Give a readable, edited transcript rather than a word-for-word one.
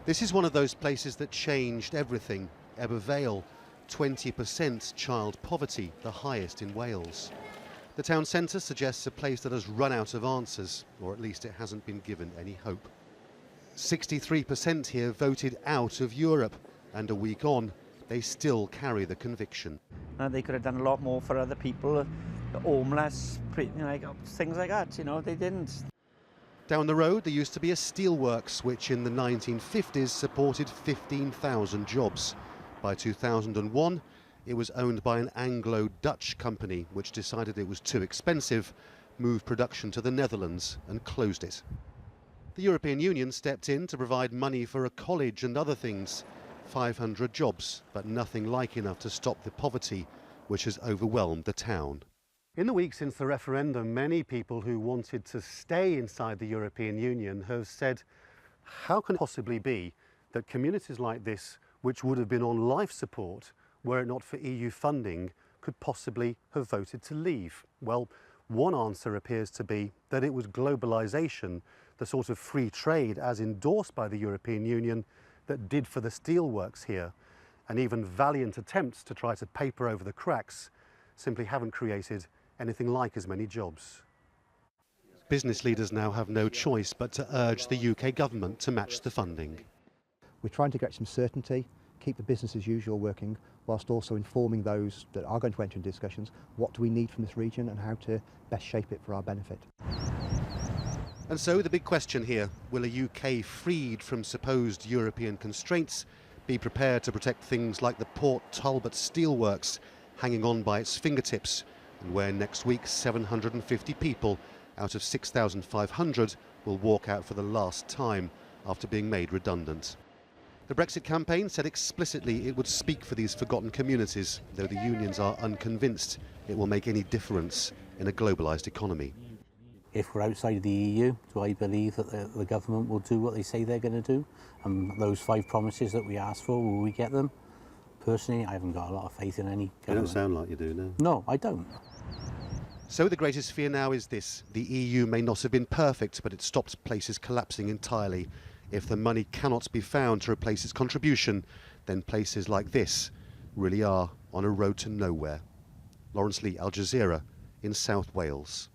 This is one of those places that changed everything. Ebbw Vale, 20% child poverty, the highest in Wales. The town centre suggests a place that has run out of answers, or at least it hasn't been given any hope. 63% here voted out of Europe, and a week on, they still carry the conviction. They could have done a lot more for other people, homeless, things like that, they didn't. Down the road, there used to be a steelworks, which in the 1950s supported 15,000 jobs. By 2001, it was owned by an Anglo-Dutch company, which decided it was too expensive, moved production to the Netherlands and closed it. The European Union stepped in to provide money for a college and other things. 500 jobs, but nothing like enough to stop the poverty which has overwhelmed the town. In the week since the referendum, many people who wanted to stay inside the European Union have said, how can it possibly be that communities like this, which would have been on life support were it not for EU funding, could possibly have voted to leave? Well, one answer appears to be that it was globalisation, the sort of free trade as endorsed by the European Union, that did for the steelworks here, and even valiant attempts to try to paper over the cracks simply haven't created anything like as many jobs. Business leaders now have no choice but to urge the UK government to match the funding. We're trying to get some certainty, keep the business as usual working, whilst also informing those that are going to enter into discussions what do we need from this region and how to best shape it for our benefit. And so the big question here, will a UK freed from supposed European constraints be prepared to protect things like the Port Talbot steelworks hanging on by its fingertips, and where next week 750 people out of 6,500 will walk out for the last time after being made redundant? The Brexit campaign said explicitly it would speak for these forgotten communities, though the unions are unconvinced it will make any difference in a globalised economy. If we're outside the EU, do I believe that the government will do what they say they're going to do? And those 5 promises that we asked for, will we get them? Personally, I haven't got a lot of faith in any government. You don't sound like you do, no. No, I don't. So the greatest fear now is this. The EU may not have been perfect, but it stopped places collapsing entirely. If the money cannot be found to replace its contribution, then places like this really are on a road to nowhere. Laurence, Al Jazeera in South Wales.